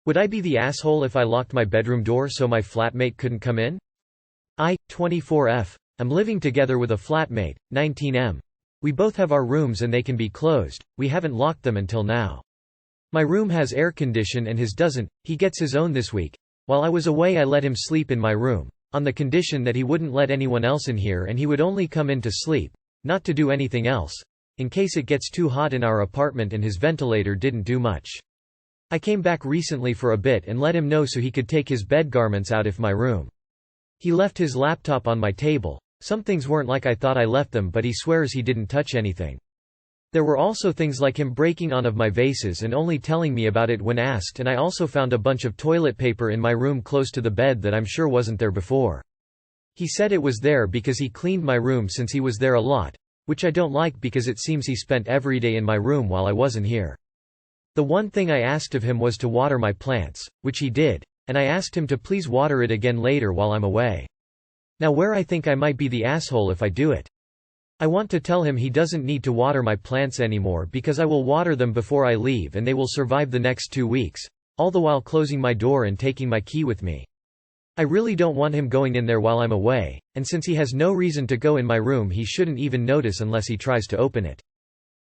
Would I be the asshole if I locked my bedroom door so my flatmate couldn't come in? I, 24F, am living together with a flatmate, 19M. We both have our rooms and they can be closed, we haven't locked them until now. My room has air condition and his doesn't, he gets his own this week. While I was away I let him sleep in my room, on the condition that he wouldn't let anyone else in here and he would only come in to sleep, not to do anything else, in case it gets too hot in our apartment and his ventilator didn't do much. I came back recently for a bit and let him know so he could take his bed garments out if my room. He left his laptop on my table. Some things weren't like I thought I left them, but he swears he didn't touch anything. There were also things like him breaking one of my vases and only telling me about it when asked, and I also found a bunch of toilet paper in my room close to the bed that I'm sure wasn't there before. He said it was there because he cleaned my room since he was there a lot, which I don't like because it seems he spent every day in my room while I wasn't here. The one thing I asked of him was to water my plants, which he did, and I asked him to please water it again later while I'm away. Now where I think I might be the asshole if I do it. I want to tell him he doesn't need to water my plants anymore because I will water them before I leave and they will survive the next 2 weeks, all the while closing my door and taking my key with me. I really don't want him going in there while I'm away, and since he has no reason to go in my room he shouldn't even notice unless he tries to open it.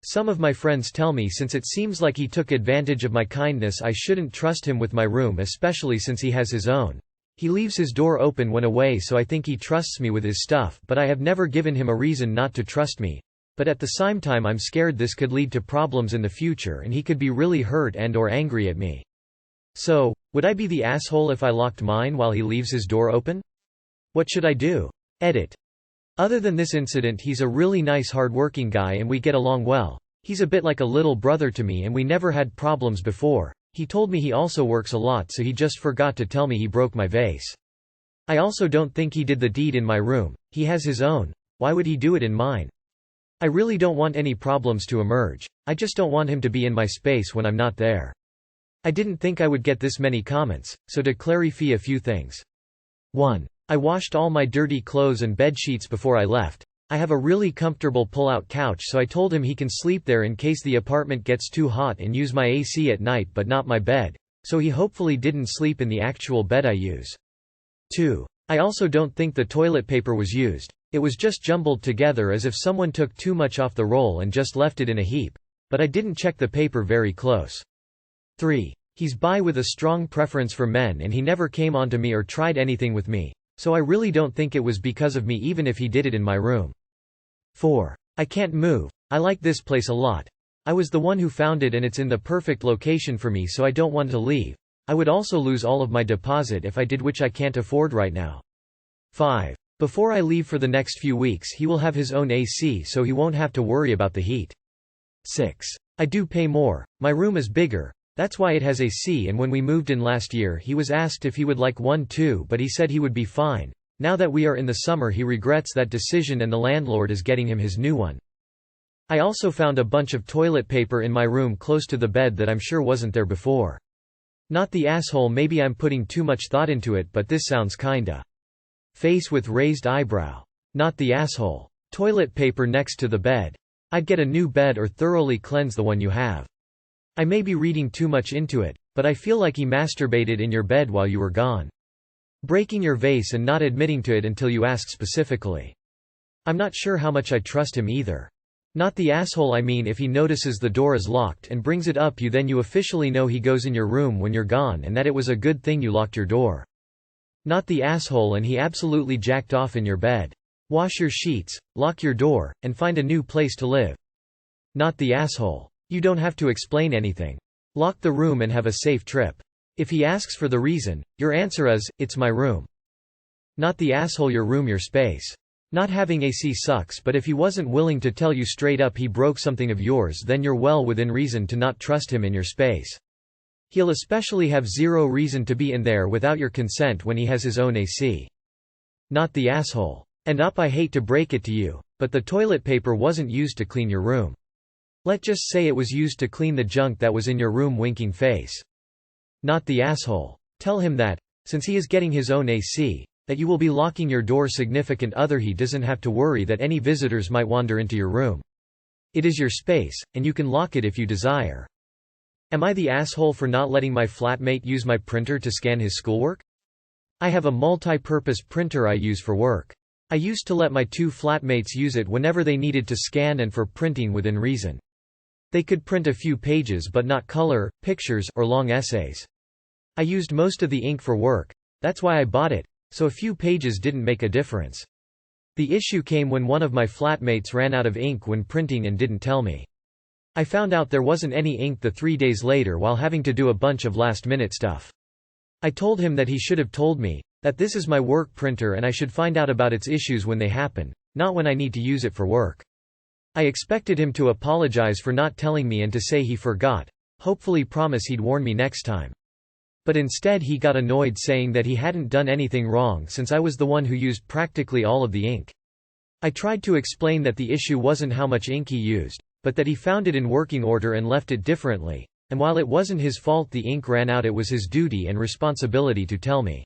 Some of my friends tell me since it seems like he took advantage of my kindness I shouldn't trust him with my room, especially since he has his own. He leaves his door open when away, so I think he trusts me with his stuff, but I have never given him a reason not to trust me. But at the same time I'm scared this could lead to problems in the future and he could be really hurt and/or angry at me. So, would I be the asshole if I locked mine while he leaves his door open? What should I do? Edit. Other than this incident, he's a really nice hardworking guy and we get along well. He's a bit like a little brother to me and we never had problems before. He told me he also works a lot, so he just forgot to tell me he broke my vase. I also don't think he did the deed in my room. He has his own. Why would he do it in mine? I really don't want any problems to emerge. I just don't want him to be in my space when I'm not there. I didn't think I would get this many comments, so to clarify a few things. 1. I washed all my dirty clothes and bed sheets before I left. I have a really comfortable pull-out couch, so I told him he can sleep there in case the apartment gets too hot and use my AC at night but not my bed, so he hopefully didn't sleep in the actual bed I use. 2. I also don't think the toilet paper was used. It was just jumbled together as if someone took too much off the roll and just left it in a heap, but I didn't check the paper very close. 3. He's bi with a strong preference for men and he never came onto me or tried anything with me, so I really don't think it was because of me even if he did it in my room. 4. I can't move. I like this place a lot. I was the one who found it and it's in the perfect location for me, so I don't want to leave. I would also lose all of my deposit if I did, which I can't afford right now. 5. Before I leave for the next few weeks he will have his own AC so he won't have to worry about the heat. 6. I do pay more. My room is bigger. That's why it has AC, and when we moved in last year he was asked if he would like one too, but he said he would be fine. Now that we are in the summer he regrets that decision and the landlord is getting him his new one. I also found a bunch of toilet paper in my room close to the bed that I'm sure wasn't there before. Not the asshole, maybe I'm putting too much thought into it, but this sounds kinda. Face with raised eyebrow. Not the asshole. Toilet paper next to the bed. I'd get a new bed or thoroughly cleanse the one you have. I may be reading too much into it, but I feel like he masturbated in your bed while you were gone. Breaking your vase and not admitting to it until you ask specifically. I'm not sure how much I trust him either. Not the asshole, I mean if he notices the door is locked and brings it up then you officially know he goes in your room when you're gone and that it was a good thing you locked your door. Not the asshole and he absolutely jacked off in your bed. Wash your sheets, lock your door, and find a new place to live. Not the asshole. You don't have to explain anything. Lock the room and have a safe trip. If he asks for the reason, your answer is, it's my room. Not the asshole, your room, your space. Not having AC sucks, but if he wasn't willing to tell you straight up he broke something of yours, then you're well within reason to not trust him in your space. He'll especially have zero reason to be in there without your consent when he has his own AC. Not the asshole. And I hate to break it to you, but the toilet paper wasn't used to clean your room. Let's just say it was used to clean the junk that was in your room, winking face. Not the asshole. Tell him that, since he is getting his own AC, that you will be locking your door. Significant other, he doesn't have to worry that any visitors might wander into your room. It is your space, and you can lock it if you desire. Am I the asshole for not letting my flatmate use my printer to scan his schoolwork? I have a multi-purpose printer I use for work. I used to let my 2 flatmates use it whenever they needed to scan and for printing within reason. They could print a few pages but not color, pictures, or long essays. I used most of the ink for work, that's why I bought it, so a few pages didn't make a difference. The issue came when one of my flatmates ran out of ink when printing and didn't tell me. I found out there wasn't any ink 3 days later while having to do a bunch of last-minute stuff. I told him that he should have told me, that this is my work printer and I should find out about its issues when they happen, not when I need to use it for work. I expected him to apologize for not telling me and to say he forgot, hopefully promise he'd warn me next time. But instead he got annoyed saying that he hadn't done anything wrong since I was the one who used practically all of the ink. I tried to explain that the issue wasn't how much ink he used, but that he found it in working order and left it differently, and while it wasn't his fault the ink ran out, it was his duty and responsibility to tell me.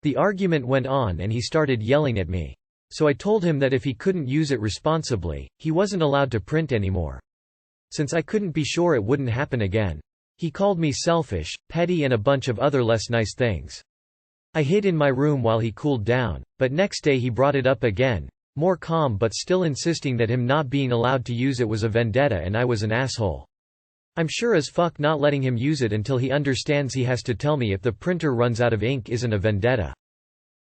The argument went on and he started yelling at me. So I told him that if he couldn't use it responsibly, he wasn't allowed to print anymore. Since I couldn't be sure it wouldn't happen again. He called me selfish, petty and a bunch of other less nice things. I hid in my room while he cooled down, but next day he brought it up again, more calm but still insisting that him not being allowed to use it was a vendetta and I was an asshole. I'm sure as fuck not letting him use it until he understands he has to tell me if the printer runs out of ink isn't a vendetta.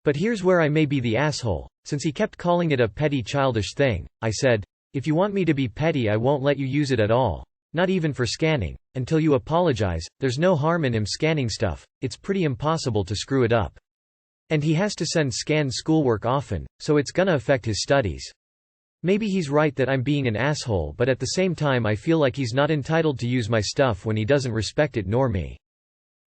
But here's where I may be the asshole. Since he kept calling it a petty childish thing, I said, if you want me to be petty I won't let you use it at all. Not even for scanning. Until you apologize, there's no harm in him scanning stuff, it's pretty impossible to screw it up. And he has to send scanned schoolwork often, so it's gonna affect his studies. Maybe he's right that I'm being an asshole, but at the same time I feel like he's not entitled to use my stuff when he doesn't respect it nor me.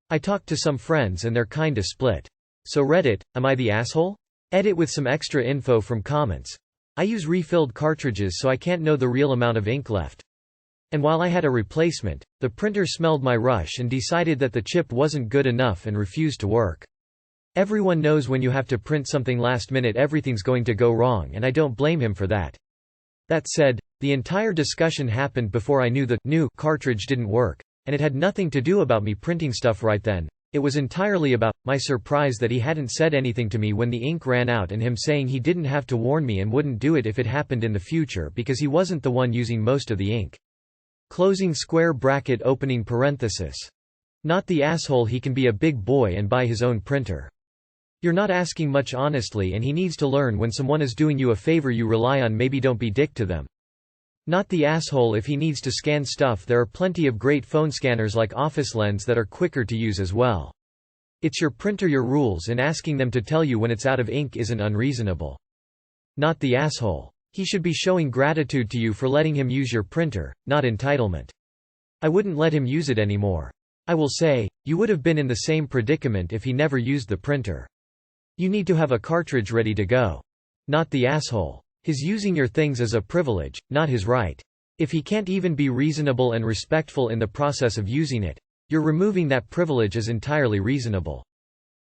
I talked to some friends and they're kinda split. So Reddit, am I the asshole? Edit with some extra info from comments. I use refilled cartridges so I can't know the real amount of ink left. And while I had a replacement, the printer smelled my rush and decided that the chip wasn't good enough and refused to work. Everyone knows when you have to print something last minute everything's going to go wrong, and I don't blame him for that. That said, the entire discussion happened before I knew the new cartridge didn't work, and it had nothing to do about me printing stuff right then. It was entirely about my surprise that he hadn't said anything to me when the ink ran out and him saying he didn't have to warn me and wouldn't do it if it happened in the future because he wasn't the one using most of the ink. Closing square bracket opening parenthesis. Not the asshole, he can be a big boy and buy his own printer. You're not asking much honestly, and he needs to learn when someone is doing you a favor you rely on, maybe don't be dick to them. Not the asshole if he needs to scan stuff, there are plenty of great phone scanners like Office Lens that are quicker to use as well. It's your printer, your rules, and asking them to tell you when it's out of ink isn't unreasonable. Not the asshole. He should be showing gratitude to you for letting him use your printer, not entitlement. I wouldn't let him use it anymore. I will say, you would have been in the same predicament if he never used the printer. You need to have a cartridge ready to go. Not the asshole. His using your things is a privilege, not his right. If he can't even be reasonable and respectful in the process of using it, you're removing that privilege as entirely reasonable.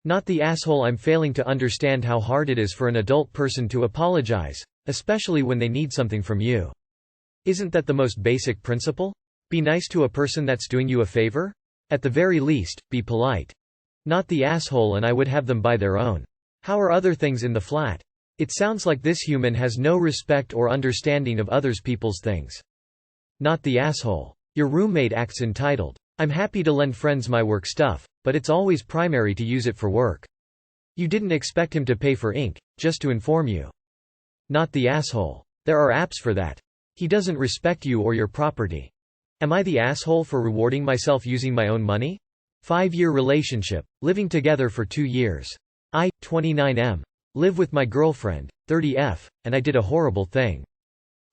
Not the asshole. I'm failing to understand how hard it is for an adult person to apologize, especially when they need something from you. Isn't that the most basic principle? Be nice to a person that's doing you a favor? At the very least, be polite. Not the asshole, and I would have them buy their own. How are other things in the flat? It sounds like this human has no respect or understanding of others people's things. Not the asshole. Your roommate acts entitled. I'm happy to lend friends my work stuff, but it's always primary to use it for work. You didn't expect him to pay for ink, just to inform you. Not the asshole. There are apps for that. He doesn't respect you or your property. Am I the asshole for rewarding myself using my own money? 5-year relationship, living together for 2 years. I, 29M. Live with my girlfriend, 30F, and I did a horrible thing.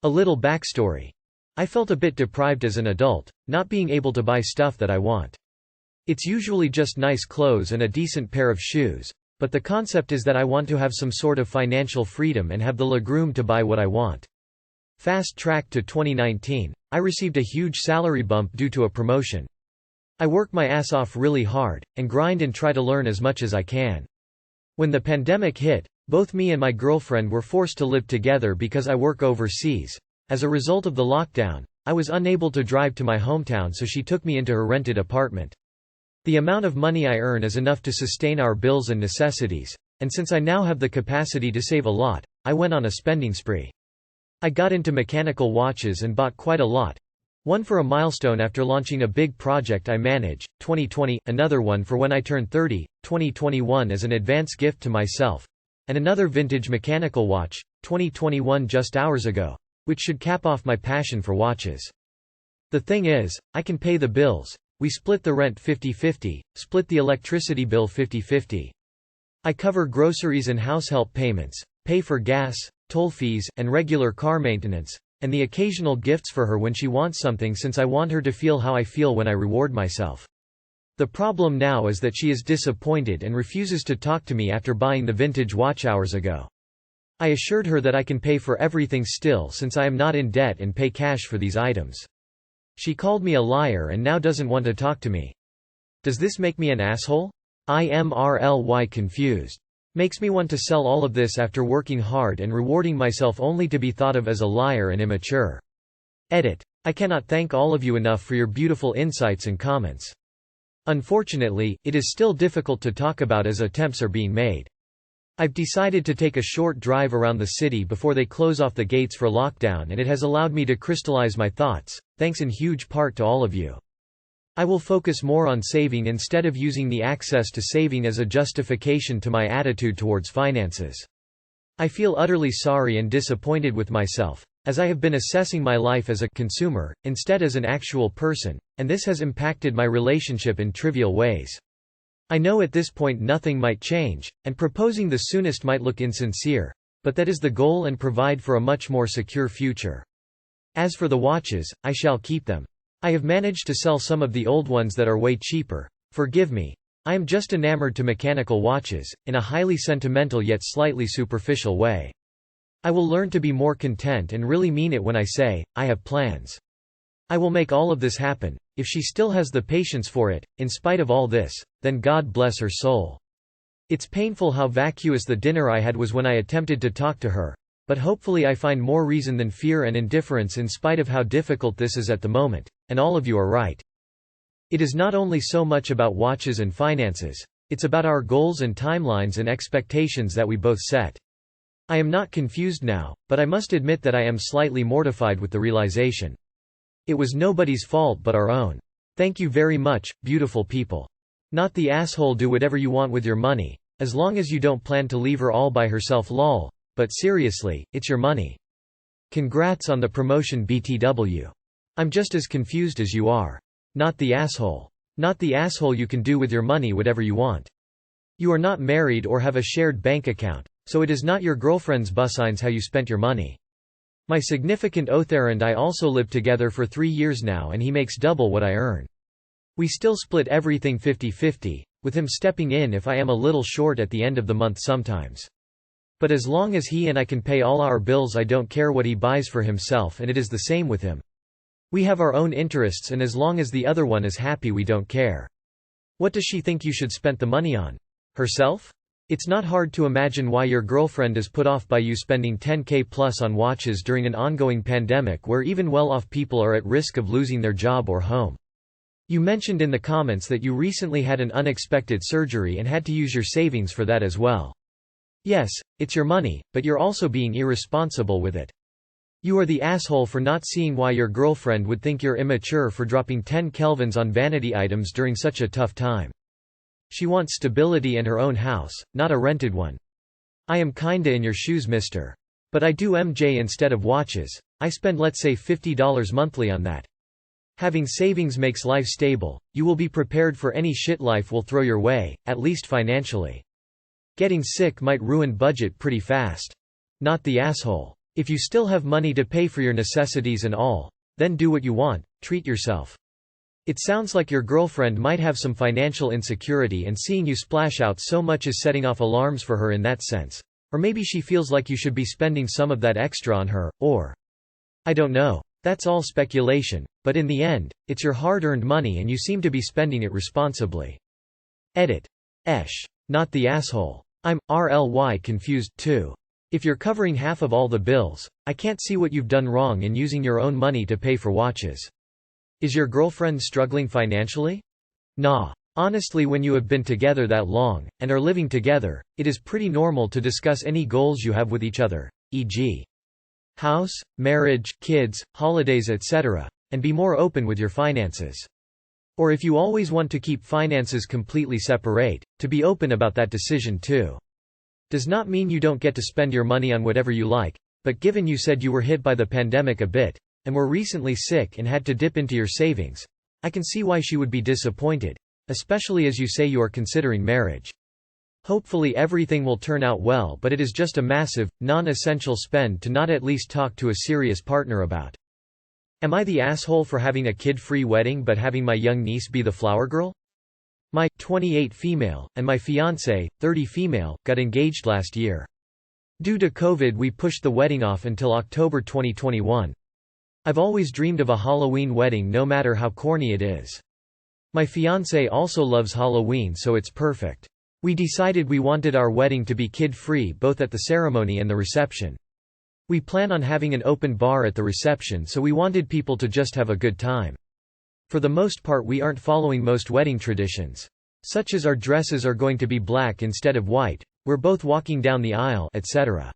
A little backstory. I felt a bit deprived as an adult, not being able to buy stuff that I want. It's usually just nice clothes and a decent pair of shoes, but the concept is that I want to have some sort of financial freedom and have the legroom to buy what I want. Fast track to 2019, I received a huge salary bump due to a promotion. I work my ass off really hard, and grind and try to learn as much as I can. When the pandemic hit, both me and my girlfriend were forced to live together because I work overseas. As a result of the lockdown, I was unable to drive to my hometown, so she took me into her rented apartment. The amount of money I earn is enough to sustain our bills and necessities, and since I now have the capacity to save a lot, I went on a spending spree. I got into mechanical watches and bought quite a lot. One for a milestone after launching a big project I manage, 2020, another one for when I turn 30, 2021 as an advance gift to myself, and another vintage mechanical watch, 2021 just hours ago, which should cap off my passion for watches. The thing is, I can pay the bills. We split the rent 50-50, split the electricity bill 50-50. I cover groceries and house help payments, pay for gas, toll fees, and regular car maintenance, and the occasional gifts for her when she wants something, since I want her to feel how I feel when I reward myself. The problem now is that she is disappointed and refuses to talk to me after buying the vintage watch hours ago. I assured her that I can pay for everything still, since I am not in debt and pay cash for these items. She called me a liar and now doesn't want to talk to me. Does this make me an asshole? I am really confused. Makes me want to sell all of this after working hard and rewarding myself, only to be thought of as a liar and immature. Edit. I cannot thank all of you enough for your beautiful insights and comments. Unfortunately, it is still difficult to talk about as attempts are being made. I've decided to take a short drive around the city before they close off the gates for lockdown, and it has allowed me to crystallize my thoughts, thanks in huge part to all of you. I will focus more on saving instead of using the access to saving as a justification to my attitude towards finances. I feel utterly sorry and disappointed with myself, as I have been assessing my life as a consumer, instead as an actual person, and this has impacted my relationship in trivial ways. I know at this point nothing might change, and proposing the soonest might look insincere, but that is the goal, and provide for a much more secure future. As for the watches, I shall keep them. I have managed to sell some of the old ones that are way cheaper. Forgive me. I am just enamored to mechanical watches, in a highly sentimental yet slightly superficial way. I will learn to be more content and really mean it when I say, I have plans. I will make all of this happen. If she still has the patience for it, in spite of all this, then God bless her soul. It's painful how vacuous the dinner I had was when I attempted to talk to her, but hopefully I find more reason than fear and indifference in spite of how difficult this is at the moment, and all of you are right. It is not only so much about watches and finances, it's about our goals and timelines and expectations that we both set. I am not confused now, but I must admit that I am slightly mortified with the realization. It was nobody's fault but our own. Thank you very much, beautiful people. Not the asshole, do whatever you want with your money, as long as you don't plan to leave her all by herself, lol. But seriously, it's your money. Congrats on the promotion, BTW. I'm just as confused as you are. Not the asshole. Not the asshole, you can do with your money whatever you want. You are not married or have a shared bank account, so it is not your girlfriend's business how you spent your money. My significant other and I also live together for 3 years now, and he makes double what I earn. We still split everything 50-50, with him stepping in if I am a little short at the end of the month sometimes. But as long as he and I can pay all our bills, I don't care what he buys for himself, and it is the same with him. We have our own interests, and as long as the other one is happy, we don't care. What does she think you should spend the money on? Herself? It's not hard to imagine why your girlfriend is put off by you spending $10K plus on watches during an ongoing pandemic where even well-off people are at risk of losing their job or home. You mentioned in the comments that you recently had an unexpected surgery and had to use your savings for that as well. Yes, it's your money, but you're also being irresponsible with it. You are the asshole for not seeing why your girlfriend would think you're immature for dropping 10 kelvins on vanity items during such a tough time. She wants stability and her own house, not a rented one. I am kinda in your shoes, mister. But I do MJ instead of watches. I spend, let's say, $50 monthly on that. Having savings makes life stable. You will be prepared for any shit life will throw your way, at least financially. Getting sick might ruin budget pretty fast. Not the asshole. If you still have money to pay for your necessities and all, then do what you want, treat yourself. It sounds like your girlfriend might have some financial insecurity, and seeing you splash out so much is setting off alarms for her in that sense. Or maybe she feels like you should be spending some of that extra on her, or I don't know. That's all speculation, but in the end, it's your hard-earned money and you seem to be spending it responsibly. Edit. Not the asshole. I'm really confused, too. If you're covering half of all the bills, I can't see what you've done wrong in using your own money to pay for watches. Is your girlfriend struggling financially? Nah. Honestly, when you have been together that long, and are living together, it is pretty normal to discuss any goals you have with each other, e.g. house, marriage, kids, holidays, etc., and be more open with your finances. Or if you always want to keep finances completely separate, to be open about that decision too. Does not mean you don't get to spend your money on whatever you like, but given you said you were hit by the pandemic a bit, and were recently sick and had to dip into your savings, I can see why she would be disappointed, especially as you say you are considering marriage. Hopefully everything will turn out well, but it is just a massive, non-essential spend to not at least talk to a serious partner about. Am I the asshole for having a kid-free wedding but having my young niece be the flower girl? My 28 female, and my fiancé, 30 female, got engaged last year. Due to COVID, we pushed the wedding off until October 2021. I've always dreamed of a Halloween wedding, no matter how corny it is. My fiancé also loves Halloween, so it's perfect. We decided we wanted our wedding to be kid-free both at the ceremony and the reception. We plan on having an open bar at the reception, so we wanted people to just have a good time. For the most part, we aren't following most wedding traditions. Such as our dresses are going to be black instead of white, we're both walking down the aisle, etc.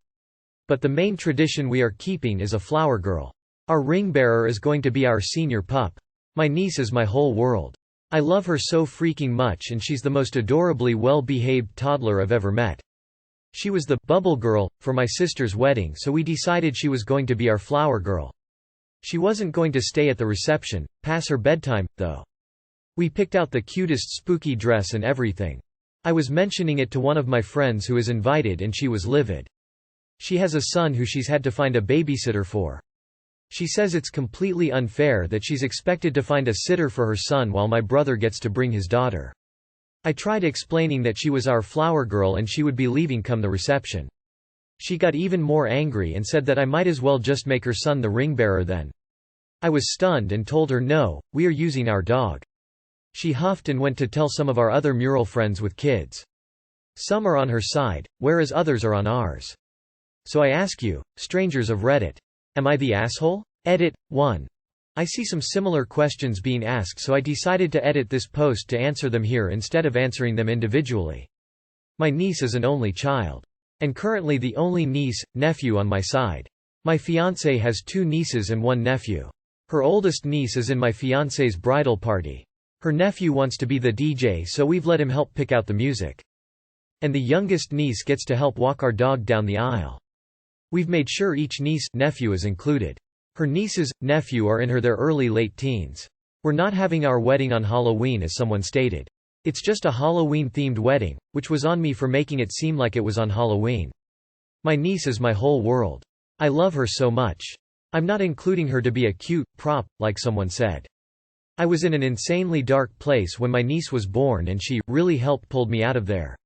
But the main tradition we are keeping is a flower girl. Our ring bearer is going to be our senior pup. My niece is my whole world. I love her so freaking much, and she's the most adorably well-behaved toddler I've ever met. She was the bubble girl for my sister's wedding, so we decided she was going to be our flower girl. She wasn't going to stay at the reception, past her bedtime, though. We picked out the cutest spooky dress and everything. I was mentioning it to one of my friends who is invited, and she was livid. She has a son who she's had to find a babysitter for. She says it's completely unfair that she's expected to find a sitter for her son while my brother gets to bring his daughter. I tried explaining that she was our flower girl and she would be leaving come the reception. She got even more angry and said that I might as well just make her son the ring bearer then. I was stunned and told her no, we are using our dog. She huffed and went to tell some of our other mural friends with kids. Some are on her side, whereas others are on ours. So I ask you, strangers of Reddit, am I the asshole? Edit 1. I see some similar questions being asked, so I decided to edit this post to answer them here instead of answering them individually. My niece is an only child. And currently the only niece, nephew on my side. My fiancé has 2 nieces and 1 nephew. Her oldest niece is in my fiancé's bridal party. Her nephew wants to be the DJ, so we've let him help pick out the music. And the youngest niece gets to help walk our dog down the aisle. We've made sure each niece, nephew is included. Her nieces, nephew are in their early-late teens. We're not having our wedding on Halloween as someone stated. It's just a Halloween-themed wedding, which was on me for making it seem like it was on Halloween. My niece is my whole world. I love her so much. I'm not including her to be a cute prop, like someone said. I was in an insanely dark place when my niece was born, and she really helped pull me out of there.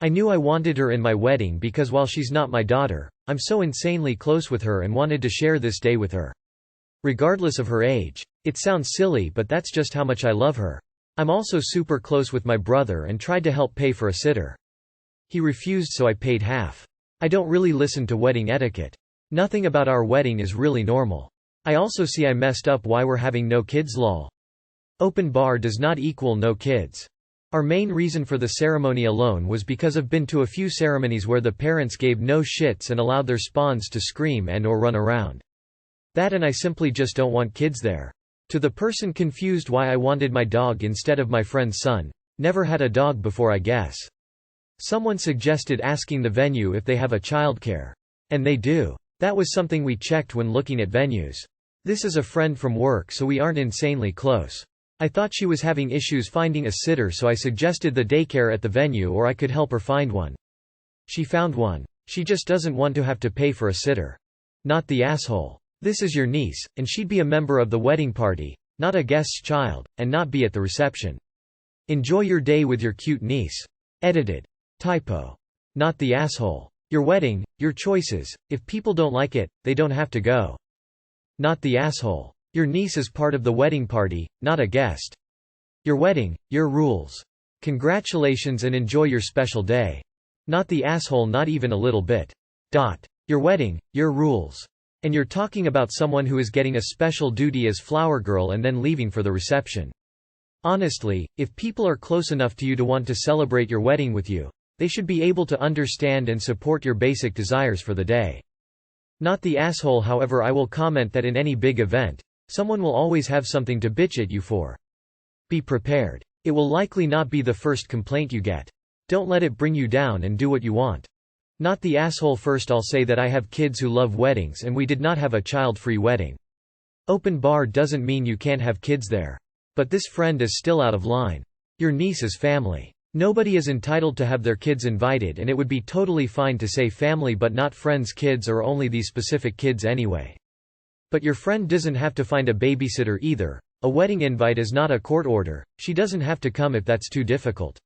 I knew I wanted her in my wedding because while she's not my daughter, I'm so insanely close with her and wanted to share this day with her. Regardless of her age. It sounds silly, but that's just how much I love her. I'm also super close with my brother and tried to help pay for a sitter. He refused, so I paid half. I don't really listen to wedding etiquette. Nothing about our wedding is really normal. I also see I messed up why we're having no kids lol. Open bar does not equal no kids. Our main reason for the ceremony alone was because I've been to a few ceremonies where the parents gave no shits and allowed their spawns to scream and or run around. That, and I simply just don't want kids there. To the person confused why I wanted my dog instead of my friend's son, never had a dog before, I guess. Someone suggested asking the venue if they have a childcare. And they do. That was something we checked when looking at venues. This is a friend from work, so we aren't insanely close. I thought she was having issues finding a sitter, so I suggested the daycare at the venue, or I could help her find one. She found one. She just doesn't want to have to pay for a sitter. Not the asshole. This is your niece, and she'd be a member of the wedding party, not a guest's child, and not be at the reception. Enjoy your day with your cute niece. Edited. Typo. Not the asshole. Your wedding, your choices. If people don't like it, they don't have to go. Not the asshole. Your niece is part of the wedding party, not a guest. Your wedding, your rules. Congratulations and enjoy your special day. Not the asshole, not even a little bit. Your wedding, your rules. And you're talking about someone who is getting a special duty as flower girl and then leaving for the reception. Honestly, if people are close enough to you to want to celebrate your wedding with you, they should be able to understand and support your basic desires for the day. Not the asshole. However, I will comment that in any big event, someone will always have something to bitch at you for. Be prepared. It will likely not be the first complaint you get. Don't let it bring you down and do what you want. Not the asshole. First, I'll say that I have kids who love weddings and we did not have a child-free wedding. Open bar doesn't mean you can't have kids there. But this friend is still out of line. Your niece is family. Nobody is entitled to have their kids invited, and it would be totally fine to say family but not friends' kids or only these specific kids anyway. But your friend doesn't have to find a babysitter either. A wedding invite is not a court order. She doesn't have to come if that's too difficult.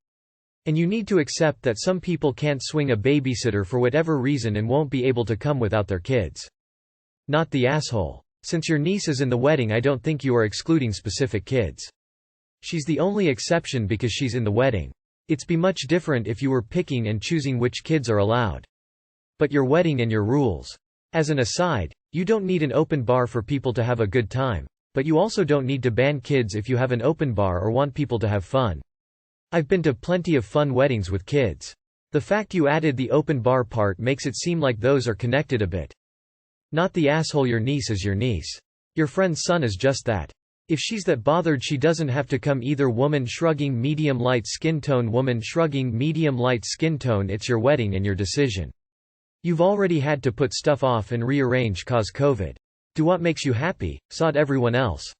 And you need to accept that some people can't swing a babysitter for whatever reason and won't be able to come without their kids. Not the asshole. Since your niece is in the wedding, I don't think you are excluding specific kids. She's the only exception because she's in the wedding. It's be much different if you were picking and choosing which kids are allowed. But your wedding and your rules. As an aside, you don't need an open bar for people to have a good time, but you also don't need to ban kids if you have an open bar or want people to have fun. I've been to plenty of fun weddings with kids. The fact you added the open bar part makes it seem like those are connected a bit. Not the asshole. Your niece is your niece. Your friend's son is just that. If she's that bothered, she doesn't have to come either. Woman shrugging medium light skin tone. Woman shrugging medium light skin tone. It's your wedding and your decision. You've already had to put stuff off and rearrange cause COVID. Do what makes you happy, sod everyone else.